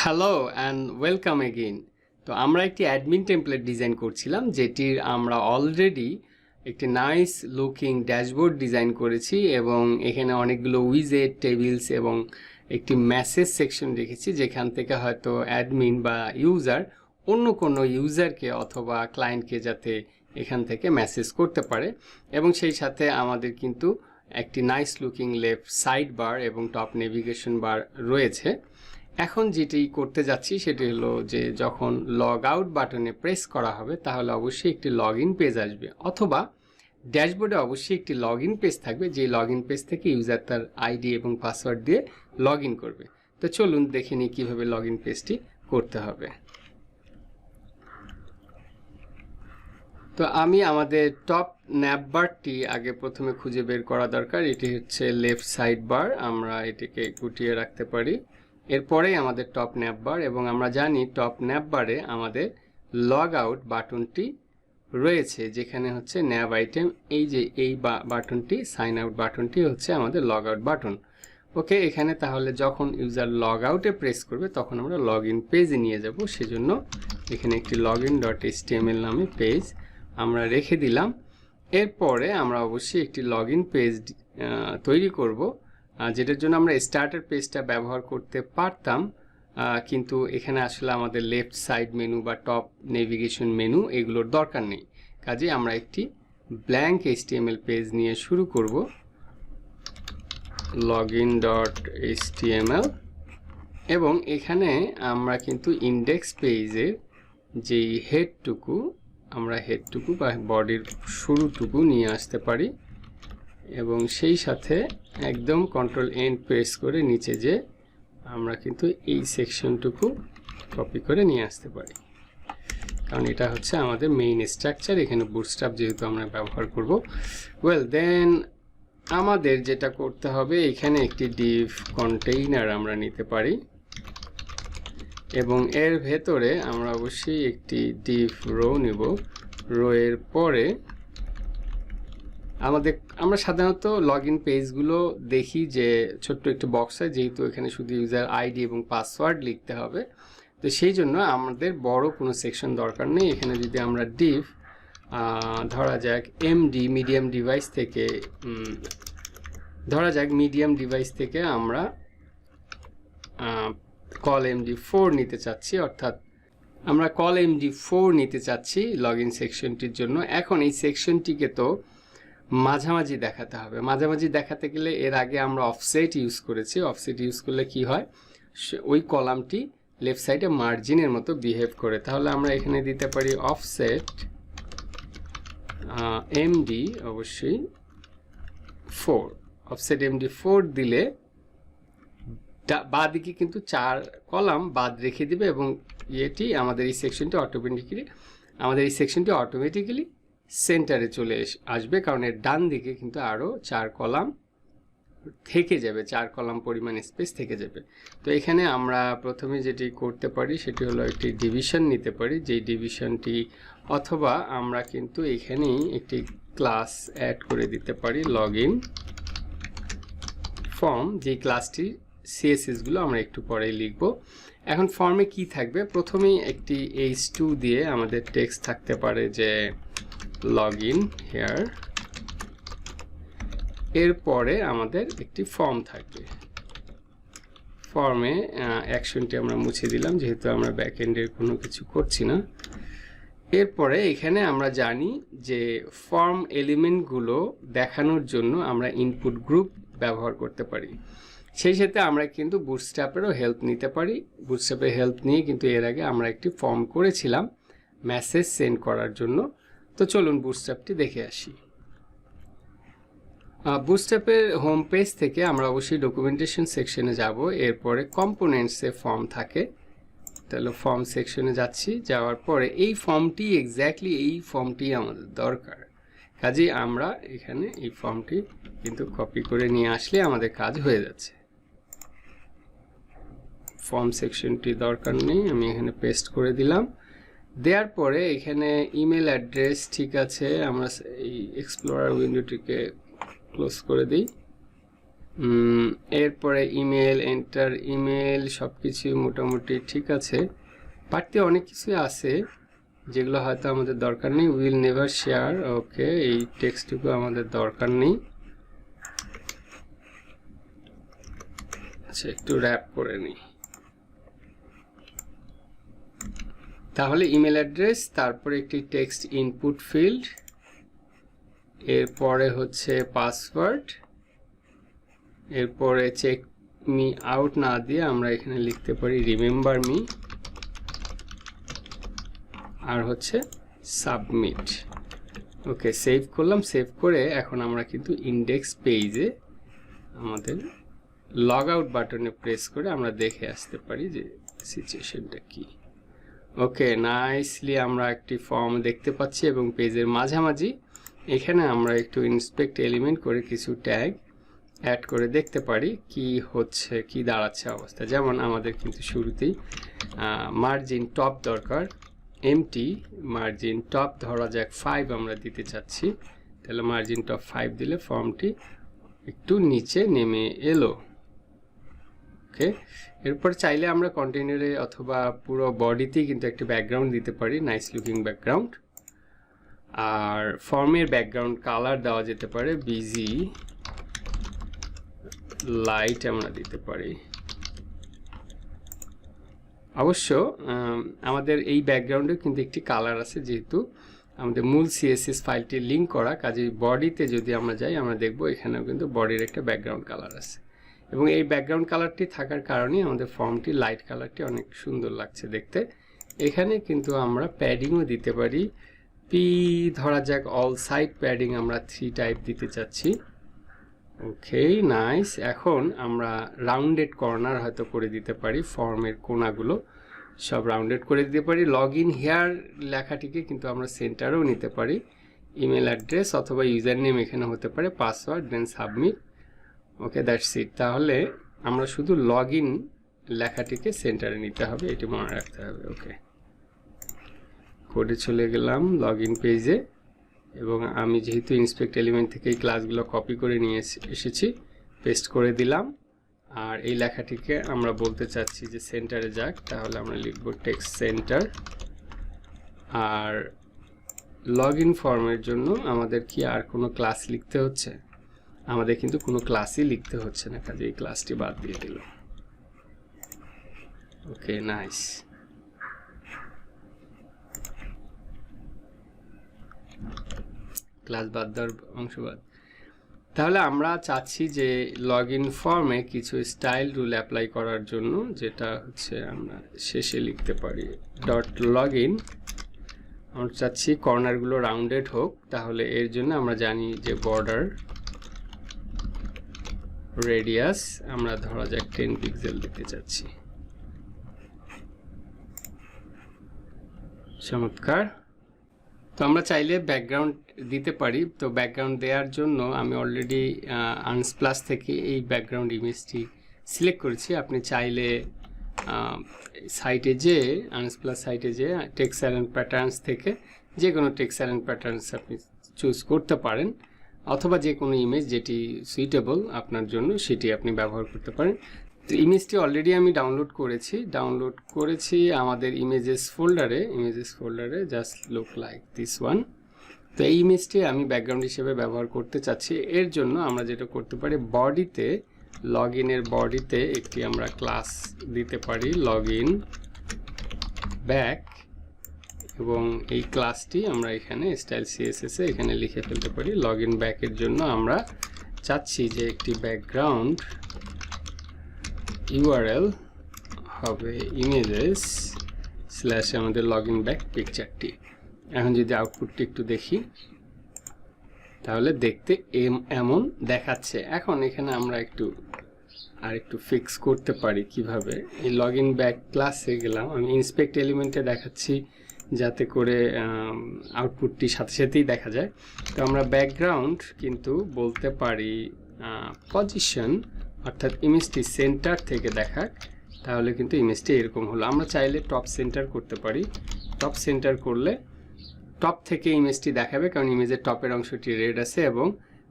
Hello and welcome again. তো আমরা একটি অ্যাডমিন টেমপ্লেট ডিজাইন করছিলাম, যেটির আমরা অলরেডি একটি নাইস লুকিং ড্যাশবোর্ড ডিজাইন করেছি এবং এখানে অনেকগুলো উইজেট, টেবিলস এবং একটি মেসেজ সেকশন রেখেছি, যেখান থেকে হয়তো অ্যাডমিন বা ইউজার অন্য কোনো ইউজারকে অথবা ক্লায়েন্টকে যাতে এখান থেকে মেসেজ করতে পারে। এবং সেই সাথে আমাদের কিন্তু একটি nice looking left side bar এবং টপ নেভিগেশন বার রয়েছে। এখন যেটি করতে যাচ্ছি সেটি হলো যে যখন লগ আউট বাটনে প্রেস করা হবে তাহলে অবশ্যই একটি লগ ইন পেজ আসবে, অথবা ড্যাশবোর্ডে অবশ্যই একটি লগ ইন পেজ থাকবে, যে লগ ইন পেজ থেকে ইউজার তার আইডি এবং পাসওয়ার্ড দিয়ে লগ ইন করবে। তো চলুন দেখে নিই কীভাবে লগ ইন পেজটি করতে হবে। তো আমি আমাদের টপ ন্যাপ বারটি আগে প্রথমে খুঁজে বের করা দরকার। এটি হচ্ছে লেফট সাইড বার, আমরা এটিকে গুটিয়ে রাখতে পারি। এরপরেই আমাদের টপ ন্যাপ বার, এবং আমরা জানি টপ ন্যাপ বারে আমাদের লগ আউট বাটনটি রয়েছে, যেখানে হচ্ছে ন্যাব আইটেম। এই যে এই বাটনটি, সাইন আউট বাটনটি হচ্ছে আমাদের লগ আউট বাটন। ওকে, এখানে তাহলে যখন ইউজার লগ আউটে প্রেস করবে তখন আমরা লগ ইন পেজে নিয়ে যাব। সেজন্য এখানে একটি login.html নামে পেজ আমরা রেখে দিলাম। এরপরে আমরা অবশ্যই একটি লগ ইন পেজ তৈরি করব, যেটার জন্য আমরা স্টার্টার পেজটা ব্যবহার করতে পারতাম, কিন্তু এখানে আসলে আমাদের লেফট সাইড মেনু বা টপ নেভিগেশন মেনু এগুলোর দরকার নেই। কাজে আমরা একটি ব্ল্যাঙ্ক HTML পেজ নিয়ে শুরু করব, login.html, এবং এখানে আমরা কিন্তু ইন্ডেক্স পেজের যেই হেডটুকু, আমরা হেডটুকু বা বডির শুরুটুকু নিয়ে আসতে পারি, এবং সেই সাথে একদম Ctrl+N প্রেস করে নিচে যে আমরা কিন্তু এই সেকশনটুকু কপি করে নিয়ে আসতে পারি, কারণ এটা হচ্ছে আমাদের মেইন স্ট্রাকচার। এখানে বুটস্ট্র্যাপ যেহেতু আমরা ব্যবহার করব। দেন আমাদের যেটা করতে হবে, এখানে একটি ডিভ কন্টেইনার আমরা নিতে পারি, এবং এর ভেতরে আমরা অবশ্যই একটি ডিভ রো নিব। রো এর পরে আমরা সাধারণত লগ ইন পেজগুলো দেখি যে ছোট্ট একটি বক্স হয়, যেহেতু এখানে শুধু ইউজার আইডি এবং পাসওয়ার্ড লিখতে হবে। তো সেই জন্য আমাদের বড় কোনো সেকশন দরকার নেই। এখানে যদি আমরা ডিভ ধরা যাক মিডিয়াম ডিভাইস থেকে আমরা কল MD4 নিতে চাচ্ছি, অর্থাৎ আমরা কল MD4 নিতে চাচ্ছি লগ ইন সেকশনটির জন্য। এখন এই সেকশনটিকে তো মাঝামাঝি দেখাতে হবে। মাঝামাঝি দেখাতে গেলে এর আগে আমরা অফসেট ইউজ করেছি। অফসেট ইউজ করলে কি হয়, ওই কলামটি লেফট সাইডে মার্জিনের মতো বিহেভ করে। তাহলে আমরা এখানে দিতে পারি অফসেট MD অবশ্যই 4। অফসেট MD4 দিলে বাঁ দিকে কিন্তু 4 কলাম বাদ রেখে দিবে, এবং এটি আমাদের এই সেকশনটি অটোমেটিক্যালি সেন্টারে চলে আসবে, কারণ এর ডান দিকে কিন্তু আরও 4 কলাম থেকে যাবে, 4 কলাম পরিমাণ স্পেস থেকে যাবে। তো এখানে আমরা প্রথমে যেটি করতে পারি সেটি হলো একটি ডিভিশন নিতে পারি, যেই ডিভিশনটি, অথবা আমরা কিন্তু এখানেই একটি ক্লাস অ্যাড করে দিতে পারি লগ ইন ফর্ম, যেই ক্লাসটি CSS গুলো আমরা একটু পরেই লিখব। এখন ফর্মে কি থাকবে, প্রথমেই একটি H2 দিয়ে আমাদের টেক্সট থাকতে পারে যে লগ ইন হেয়ার। এরপরে আমাদের একটি ফর্ম থাকবে। ফর্মে অ্যাকশনটি আমরা মুছে দিলাম, যেহেতু আমরা ব্যাকএন্ডের কোনো কিছু করছি না। এরপরে এখানে আমরা জানি যে ফর্ম এলিমেন্টগুলো দেখানোর জন্য আমরা ইনপুট গ্রুপ ব্যবহার করতে পারি। সেই সাথে আমরা কিন্তু বুটস্ট্র্যাপেরও হেল্প নিতে পারি। বুটস্ট্র্যাপের হেল্প নিয়ে কিন্তু এর আগে আমরা একটি ফর্ম করেছিলাম মেসেজ সেন্ড করার জন্য। তো চলুন বুটস্ট্র্যাপটি দেখে আসি। বুটস্ট্র্যাপের হোম পেজ থেকে আমরা অবশ্যই ডকুমেন্টেশন সেকশনে যাব। এরপরে কম্পোনেন্টসে ফর্ম থাকে, তাহলে ফর্ম সেকশনে যাচ্ছি। যাওয়ার পরে এই ফর্মটি, এক্স্যাক্টলি এই ফর্মটি আমাদের দরকার। কাজেই আমরা এখানে এই ফর্মটি কিন্তু কপি করে নিয়ে আসলে আমাদের কাজ হয়ে যাচ্ছে। ফর্ম সেকশনটি দরকার নেই, আমি এখানে পেস্ট করে দিলাম। দেওয়ার পরে এখানে ইমেল অ্যাড্রেস ঠিক আছে, আমরা এই এক্সপ্লোরার উইন্ডোটিকে ক্লোজ করে দিই। এরপরে ইমেল, এন্টার ইমেল, সব কিছু মোটামুটি ঠিক আছে। পারতে অনেক কিছু আছে যেগুলো হয়তো আমাদের দরকার নেই। উইল নেভার শেয়ার, ওকে, এই টেক্সটটুকু আমাদের দরকার নেই। আচ্ছা, একটু র্যাপ করে নিই। তাহলে ইমেল অ্যাড্রেস, তারপরে একটি টেক্সট ইনপুট ফিল্ড, এরপরে হচ্ছে পাসওয়ার্ড, এরপরে চেক মি আউট না দিয়ে আমরা এখানে লিখতে পারি রিমেম্বার মি, আর হচ্ছে সাবমিট। ওকে, সেভ করলাম। সেভ করে এখন আমরা কিন্তু ইন্ডেক্স পেজে আমাদের লগ আউট বাটনে প্রেস করে আমরা দেখে আসতে পারি যে সিচুয়েশনটা কি। ওকে, নাইসলি আমরা একটি ফর্ম দেখতে পাচ্ছি এবং পেজের মাঝামাঝি এখানে আমরা একটু ইন্সপেক্ট এলিমেন্ট করে কিছু ট্যাগ অ্যাড করে দেখতে পারি কি হচ্ছে, কি দাঁড়াচ্ছে অবস্থা। যেমন আমাদের কিন্তু শুরুতেই মার্জিন টপ দরকার, এমটি মার্জিন টপ ধরা যাক 5 আমরা দিতে চাচ্ছি, তাহলে মার্জিন টপ 5 দিলে ফর্মটি একটু নিচে নেমে এলো। ওকে, এরপর চাইলে আমরা কন্টেনারে অথবা পুরো বডিতেই কিন্তু একটা ব্যাকগ্রাউন্ড দিতে পারি, নাইস লুকিং ব্যাকগ্রাউন্ড। আর ফর্মের ব্যাকগ্রাউন্ড কালার দেওয়া যেতে পারে বিজি লাইট আমরা দিতে পারি। অবশ্য আমাদের এই ব্যাকগ্রাউন্ডে কিন্তু একটি কালার আছে, যেহেতু আমাদের মূল সিএসএস ফাইলটি লিঙ্ক করা, কাজেই বডিতে যদি আমরা যাই আমরা দেখব এখানেও কিন্তু বডির একটা ব্যাকগ্রাউন্ড কালার আছে, এবং এই ব্যাকগ্রাউন্ড কালারটি থাকার কারণে আমাদের ফর্মটি লাইট কালারটি অনেক সুন্দর লাগছে দেখতে। এখানে কিন্তু আমরা প্যাডিংও দিতে পারি, পি ধরা যাক অল সাইড প্যাডিং আমরা 3 টাইপ দিতে চাচ্ছি। ওকে, নাইস। এখন আমরা রাউন্ডেড কর্নার হয়তো করে দিতে পারি, ফর্মের কোণাগুলো সব রাউন্ডেড করে দিতে পারি। লগ ইন হেয়ার লেখাটিকে কিন্তু আমরা সেন্টারেও নিতে পারি, ইমেল অ্যাড্রেস অথবা ইউজার নেম এখানে হতে পারে, password, then submit. Okay, that's it. তাহলে আমরা শুধু লগ ইন লেখাটিকে সেন্টারে নিতে হবে, এটি মনে রাখতে হবে। ওকে, কোডে চলে গেলাম লগ ইন পেজে, এবং আমি যেহেতু ইন্সপেক্ট এলিমেন্ট থেকে এই ক্লাসগুলো কপি করে নিয়ে এসেছি, পেস্ট করে দিলাম। আর এই লেখাটিকে আমরা বলতে চাচ্ছি যে সেন্টারে যাক, তাহলে আমরা লিখব টেক্সট সেন্টার। আর লগ ইন ফর্মের জন্য আমাদের কি আর কোনো ক্লাস লিখতে হচ্ছে? আমাদের কিন্তু কোনো ক্লাসই লিখতে হচ্ছে না, কাজে এই ক্লাসটি বাদ দিয়ে দিল। ওকে, নাইস। ক্লাস বাদ দেওয়ার অংশ বাদ। তাহলে আমরা চাচ্ছি যে লগ ইন ফর্মে কিছু স্টাইল রুল অ্যাপ্লাই করার জন্য, যেটা হচ্ছে আমরা শেষে লিখতে পারি ডট লগ ইন। আমরা চাচ্ছি কর্নারগুলো রাউন্ডেড হোক, তাহলে এর জন্য আমরা জানি যে বর্ডার রেডিয়াস আমরা ধরা যাক 10 পিক্সেল দিতে চাচ্ছি। চমৎকার। তো আমরা চাইলে ব্যাকগ্রাউন্ড দিতে পারি। তো ব্যাকগ্রাউন্ড দেওয়ার জন্য আমি অলরেডি আনস্প্লাস থেকে এই ব্যাকগ্রাউন্ড ইমেজটি সিলেক্ট করেছি। আপনি চাইলে সাইটে যে আনস্প্লাস সাইটে যে টেক্সচার অ্যান্ড প্যাটার্নস থেকে যে কোনো টেক্সচার অ্যান্ড প্যাটার্নস আপনি চুজ করতে পারেন, অথবা যে কোনো ইমেজ যেটি সুইটেবল আপনার জন্য সেটি আপনি ব্যবহার করতে পারেন। তো ইমেজটি অলরেডি আমি ডাউনলোড করেছি আমাদের ইমেজেস ফোল্ডারে just look like this one. তো এই ইমেজটি আমি ব্যাকগ্রাউন্ড হিসেবে ব্যবহার করতে চাচ্ছি। এর জন্য আমরা যেটা করতে পারি, বডিতে লগ ইনের বডিতে একটি আমরা ক্লাস দিতে পারি লগ ইন ব্যাক, এবং এই ক্লাসটি আমরা এখানে স্টাইল সিএসএস এ এখানে লিখে ফেলতে পারি। লগ ইন ব্যাকের জন্য আমরা চাচ্ছি যে একটি ব্যাকগ্রাউন্ড ইউআরএল হবে ইমেজেস স্ল্যাশ আমাদের লগ ইন ব্যাক পিকচারটি। এখন যদি আউটপুটটি একটু দেখি, তাহলে দেখতে এমন দেখাচ্ছে। এখন এখানে আমরা একটু ফিক্স করতে পারি কিভাবে। এই লগ ইন ব্যাক ক্লাসে গেলাম, আমি ইন্সপেক্ট এলিমেন্টে দেখাচ্ছি যাতে করে আউটপুটটি সাথে সাথেই দেখা যায়। তো আমরা ব্যাকগ্রাউন্ড কিন্তু বলতে পারি পজিশন, অর্থাৎ ইমেজটি সেন্টার থেকে দেখাক, তাহলে কিন্তু ইমেজটি এরকম হলো। আমরা চাইলে টপ সেন্টার করতে পারি। টপ সেন্টার করলে টপ থেকে ইমেজটি দেখাবে, কারণ ইমেজের টপের অংশটি রেড আছে এবং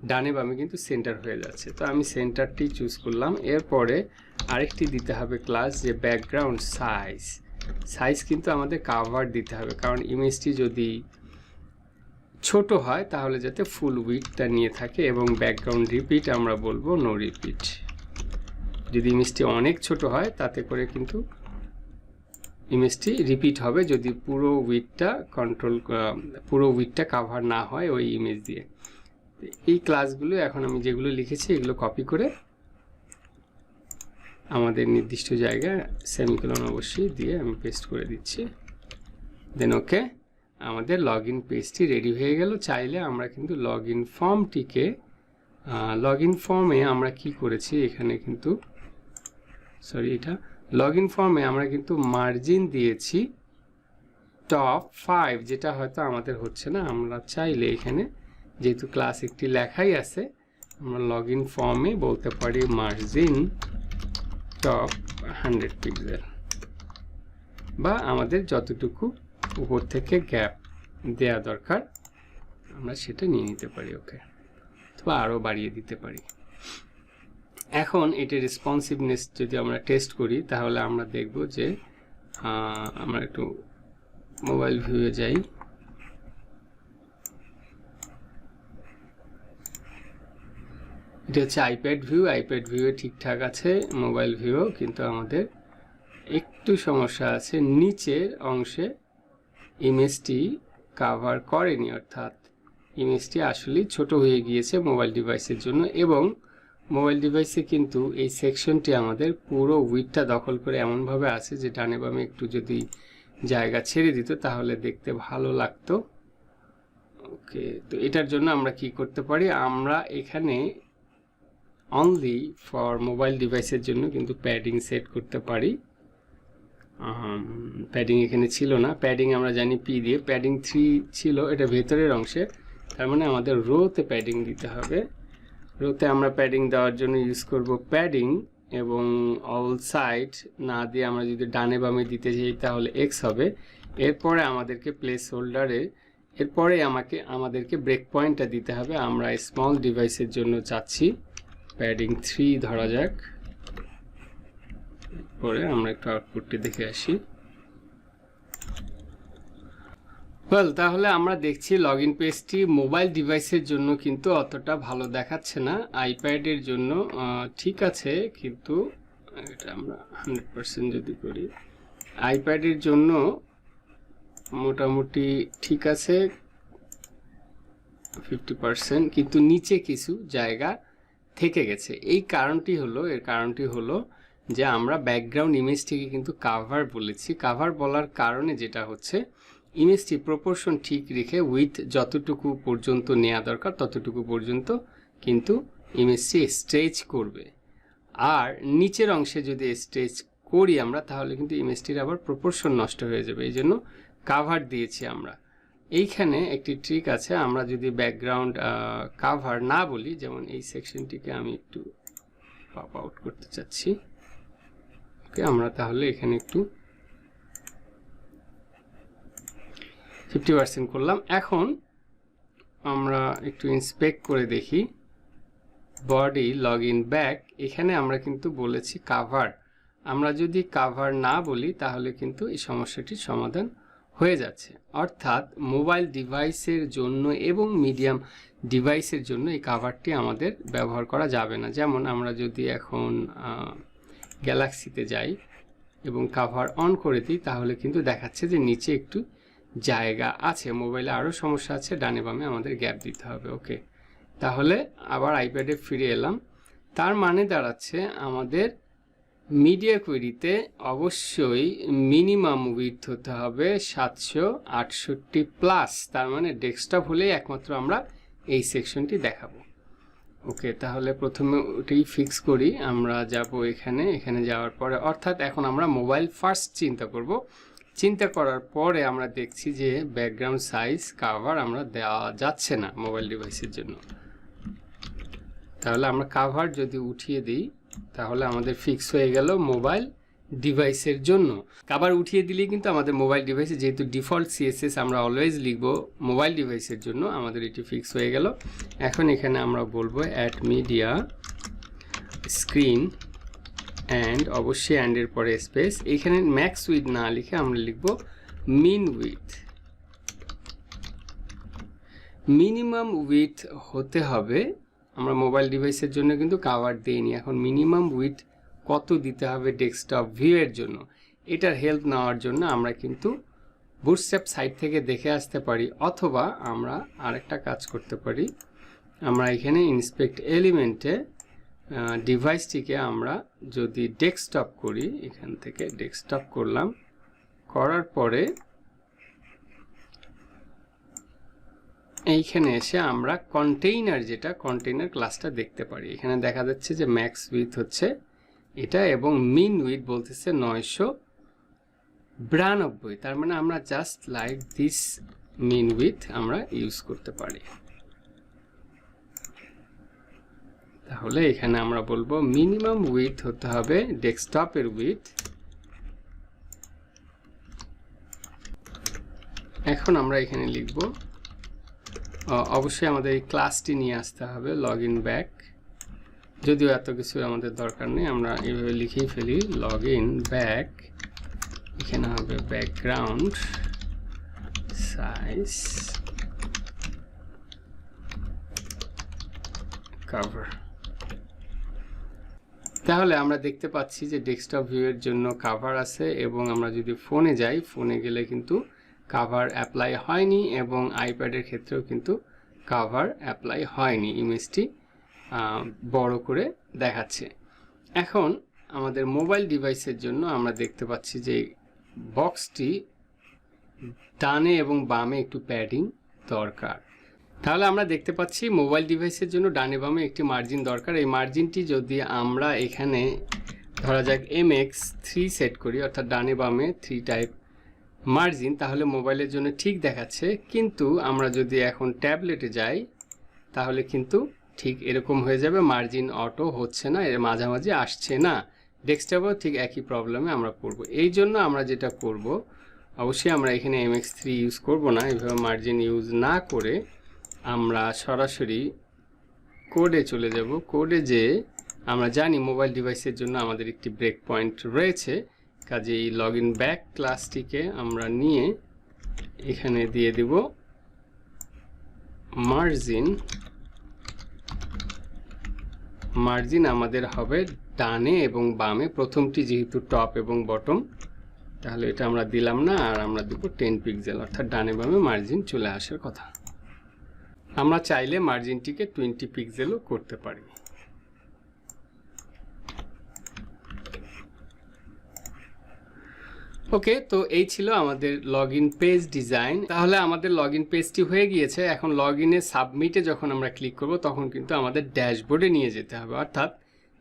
ডানে বামে কিন্তু সেন্টার হয়ে যাচ্ছে। তো আমি সেন্টারটি চুজ করলাম। এরপরে আরেকটি দিতে হবে ক্লাস, যে ব্যাকগ্রাউন্ড সাইজ কিন্তু আমাদের কাভার দিতে হবে, কারণ ইমেজটি যদি ছোট হয় তাহলে যাতে ফুল উইডথটা নিয়ে থাকে। এবং ব্যাকগ্রাউন্ড রিপিট আমরা বলবো নো রিপিট। যদি ইমেজটি অনেক ছোট হয় তাতে করে কিন্তু ইমেজটি রিপিট হবে যদি পুরো উইডথটা কাভার না হয় ওই ইমেজ দিয়ে। এই ক্লাসগুলো এখন আমি যেগুলো লিখেছি এগুলো কপি করে আমাদের নির্দিষ্ট জায়গায় সেমিকোলন অবশ্যই দিয়ে আমি পেস্ট করে দিচ্ছি। দেন ওকে, আমাদের লগইন পেজটি রেডি হয়ে গেল। চাইলে আমরা কিন্তু লগইন ফর্মে আমরা কি করেছি এখানে কিন্তু লগইন ফর্মে আমরা কিন্তু মার্জিন দিয়েছি টপ 5, যেটা হয়তো আমাদের হচ্ছে না। আমরা চাইলে এখানে যেহেতু ক্লাস একটি লেখাই আছে, আমরা লগইন ফর্মে বলতে পারি মার্জিন টপ 100 পিক্সেল, বা আমাদের যতটুকু উপর থেকে গ্যাপ দেয়া দরকার আমরা সেটা নিয়ে নিতে পারি। ওকে, বা আরও বাড়িয়ে দিতে পারি। এখন এটির রেসপন্সিভনেস যদি আমরা টেস্ট করি তাহলে আমরা দেখব যে আমরা একটু মোবাইল ভিউয়ে যাই। এটা হচ্ছে আইপ্যাড ভিউয়ে ঠিকঠাক আছে, মোবাইল ভিউ কিন্তু আমাদের একটু সমস্যা আছে। নিচের অংশে ইমেজটি কাভার করেনি, অর্থাৎ ইমেজটি আসলে ছোট হয়ে গিয়েছে মোবাইল ডিভাইসের জন্য। এবং মোবাইল ডিভাইসে কিন্তু এই সেকশনটি আমাদের পুরো উইডথটা দখল করে এমনভাবে আছে যে ডানে বামে একটু যদি জায়গা ছেড়ে দিত তাহলে দেখতে ভালো লাগতো। ওকে, তো এটার জন্য আমরা কি করতে পারি, আমরা এখানে অনলি ফর মোবাইল ডিভাইসের জন্য কিন্তু প্যাডিং সেট করতে পারি। প্যাডিং এখানে ছিল না, প্যাডিং আমরা জানি পি দিয়ে, প্যাডিং 3 ছিল এটা ভেতরের অংশে, তার মানে আমাদের রোতে প্যাডিং দিতে হবে। রোতে আমরা প্যাডিং দেওয়ার জন্য ইউজ করব প্যাডিং, এবং অল সাইড না দিয়ে আমরা যদি ডানে বামে দিতে চাই তাহলে এক্স হবে। এরপরে আমাদেরকে প্লেস হোল্ডারে আমাদেরকে ব্রেক পয়েন্টটা দিতে হবে। আমরা স্মল ডিভাইসের জন্য চাচ্ছি প্যাডিং 3 ধরা যাক। পরে আমরা একটু আউটপুটটি দেখে আসি। তাহলে আমরা দেখছি লগইন পেজটি মোবাইল ডিভাইসের জন্য কিন্তু অতটা ভালো দেখাচ্ছে না, আইপ্যাডের জন্য ঠিক আছে, কিন্তু এটা আমরা 100% যদি করি আইপ্যাডের জন্য মোটামুটি ঠিক আছে 50%, কিন্তু নিচে কিছু জায়গা থেকে গেছে। এর কারণটি হলো যে আমরা ব্যাকগ্রাউন্ড ইমেজটিকে কিন্তু কাভার বলেছি। কাভার বলার কারণে যেটা হচ্ছে, ইমেজটি প্রপোর্শন ঠিক রেখে উইথ যতটুকু পর্যন্ত নেওয়া দরকার ততটুকু পর্যন্ত কিন্তু ইমেজটি স্ট্রেচ করবে। আর নিচের অংশে যদি স্ট্রেচ করি আমরা তাহলে কিন্তু ইমেজটির আবার প্রপোর্শন নষ্ট হয়ে যাবে। এই জন্য কাভার দিয়েছি আমরা। এইখানে একটি ট্রিক আছে, আমরা যদি ব্যাকগ্রাউন্ড কাভার না বলি, যেমন এই সেকশনটিকে আমি একটু পপ আউট করতে চাচ্ছি। ওকে, আমরা তাহলে এখানে একটু 50% করলাম। এখন আমরা একটু ইন্সপেক্ট করে দেখি বডি লগইন ব্যাক, এখানে আমরা কিন্তু বলেছি কাভার। আমরা যদি কাভার না বলি তাহলে কিন্তু এই সমস্যাটির সমাধান হয়ে যাচ্ছে। অর্থাৎ মোবাইল ডিভাইসের জন্য এবং মিডিয়াম ডিভাইসের জন্য এই কাভারটি আমাদের ব্যবহার করা যাবে না। যেমন আমরা যদি এখন গ্যালাক্সিতে যাই এবং কাভার অন করে দিই তাহলে কিন্তু দেখাচ্ছে যে নিচে একটু জায়গা আছে। মোবাইলে আরও সমস্যা আছে, ডানে বামে আমাদের গ্যাপ দিতে হবে। ওকে, তাহলে আবার আইপ্যাডে ফিরে এলাম। তার মানে দাঁড়াচ্ছে আমাদের মিডিয়া কোয়েরিতে অবশ্যই মিনিমাম উইডথ হতে হবে 768+। তার মানে ডেস্কটপ হলেই একমাত্র আমরা এই সেকশনটি দেখাবো। ওকে, তাহলে প্রথমে ওটাই ফিক্স করি। আমরা যাব এখানে যাওয়ার পরে, অর্থাৎ এখন আমরা মোবাইল ফার্স্ট চিন্তা করব। চিন্তা করার পরে আমরা দেখছি যে ব্যাকগ্রাউন্ড সাইজ কাভার আমরা দেওয়া যাচ্ছে না মোবাইল ডিভাইসের জন্য। তাহলে আমরা কাভার যদি উঠিয়ে দিই তাহলে আমাদের ফিক্স হয়ে গেল মোবাইল ডিভাইসের জন্য। কভার উঠিয়ে দিলেই কিন্তু আমাদের মোবাইল ডিভাইসে, যেহেতু ডিফল্ট সিএসএস আমরা অলওয়েজ লিখব মোবাইল ডিভাইসের জন্য, আমাদের এটি ফিক্স হয়ে গেল। এখন এখানে আমরা বলবো অ্যাট মিডিয়া স্ক্রিন অ্যান্ড, অবশ্যই অ্যান্ডের পরে স্পেস, এখানে ম্যাক্স উইথ না লিখে আমরা লিখব মিন উইথ। মিনিমাম উইথ হতে হবে, আমরা মোবাইল ডিভাইসের জন্য কিন্তু কভার দিইনি, এখন মিনিমাম উইথ কত দিতে হবে ডেস্কটপ ভিউ এর জন্য, এটার হেল্প নেওয়ার জন্য আমরা কিন্তু বুটস্ট্র্যাপ সাইট থেকে দেখে আসতে পারি, অথবা আমরা আরেকটা কাজ করতে পারি। আমরা এখানে ইন্সপেক্ট এলিমেন্টে ডিভাইসটিকে আমরা যদি ডেস্কটপ করি, এখান থেকে ডেস্কটপ করলাম, করার পরে এইখানে এসে আমরা কন্টেইনার, যেটা কন্টেইনার ক্লাসটা দেখতে পারি। এখানে দেখা যাচ্ছে যে ম্যাক্স উইথ হচ্ছে এটা এবং মিন উইথ বলতেছে 992, তার মানে আমরা just like this mean with আমরা ইউজ করতে পারি। তাহলে এখানে আমরা বলবো মিনিমাম উইথ হতে হবে ডেস্কটপের উইথ। এখন আমরা এখানে লিখব, অবশ্যই আমাদের এই ক্লাসটি নিয়ে আসতে হবে লগইন ব্যাক, যদিও এত কিছু আমাদের দরকার নেই, আমরা এইভাবে লিখেই ফেলি লগইন ব্যাক। এখানে হবে ব্যাকগ্রাউন্ড সাইজ কভার। তাহলে আমরা দেখতে পাচ্ছি যে ডেস্কটপ ভিউয়ের জন্য কভার আছে, এবং আমরা যদি ফোনে যাই, ফোনে গেলে কিন্তু কভার অ্যাপ্লাই হয়নি, এবং আইপ্যাডের ক্ষেত্রেও কিন্তু কভার অ্যাপ্লাই হয়নি, ইমেজটি বড় করে দেখাচ্ছে। এখন আমাদের মোবাইল ডিভাইসের জন্য আমরা দেখতে পাচ্ছি যে বক্সটি ডানে এবং বামে একটু প্যাডিং দরকার। তাহলে আমরা দেখতে পাচ্ছি মোবাইল ডিভাইসের জন্য ডানে বামে একটি মার্জিন দরকার। এই মার্জিনটি যদি আমরা এখানে ধরা যাক MX3 সেট করি, অর্থাৎ ডানে বামে 3 টাইপ মার্জিন, তাহলে মোবাইলের জন্য ঠিক দেখাচ্ছে। কিন্তু আমরা যদি এখন ট্যাবলেটে যাই, তাহলে কিন্তু ঠিক এরকম হয়ে যাবে, মার্জিন অটো হচ্ছে না, এর মাঝামাঝি আসছে না। ডেস্কটপেও ঠিক একই প্রবলেমে আমরা পড়ব। এই জন্য আমরা যেটা করব, অবশ্যই আমরা এখানে MX3 ইউজ করব না, এইভাবে মার্জিন ইউজ না করে আমরা সরাসরি কোডে চলে যাব। কোডে যে আমরা জানি মোবাইল ডিভাইসের জন্য আমাদের একটি ব্রেক পয়েন্ট রয়েছে, কাজেই লগইন ব্যাক ক্লাসটিকে আমরা নিয়ে এখানে দিয়ে দিব মার্জিন। মার্জিন আমাদের হবে ডানে এবং বামে, প্রথমটি যেহেতু টপ এবং বটম, তাহলে এটা আমরা দিলাম না, আর আমরা দিব 10 পিক্সেল, অর্থাৎ ডানে বামে মার্জিন চলে আসার কথা। আমরা চাইলে মার্জিনটিকে 20 পিক্সেলও করতে পারি। ওকে, তো এই ছিল আমাদের লগইন পেজ ডিজাইন। তাহলে আমাদের লগইন পেজটি হয়ে গিয়েছে। এখন লগইনে সাবমিটে যখন আমরা ক্লিক করব, তখন কিন্তু আমাদের ড্যাশবোর্ডে নিয়ে যেতে হবে, অর্থাৎ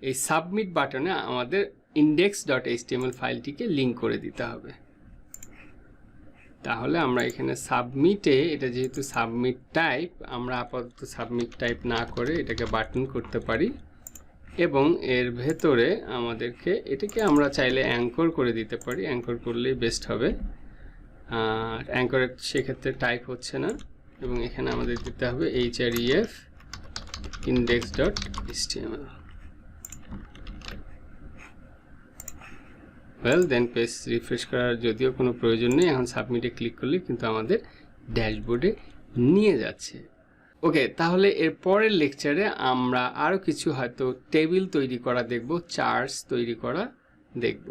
এই সাবমিট বাটনে আমাদের index.html ফাইলটিকে লিঙ্ক করে দিতে হবে। তাহলে আমরা এখানে সাবমিটে, এটা যেহেতু সাবমিট টাইপ, আমরা আপাতত সাবমিট টাইপ না করে এটাকে বাটন করতে পারি, এবং এর ভেতরে আমাদেরকে এটাকে আমরা চাইলে অ্যাঙ্কর করে দিতে পারি, অ্যাঙ্কর করলেই বেস্ট হবে। আর অ্যাঙ্করের সেক্ষেত্রে টাইপ হচ্ছে না, এবং এখানে আমাদের দিতে হবে href index.html। Well then page refresh করার যদিও কোনো প্রয়োজন নেই, এখন সাবমিটে ক্লিক করলে কিন্তু আমাদের ড্যাশবোর্ডে নিয়ে যাচ্ছে। ওকে, তাহলে এর পরের লেকচারে আমরা আরও কিছু হয়তো টেবিল তৈরি করা দেখব, চার্টস তৈরি করা দেখব।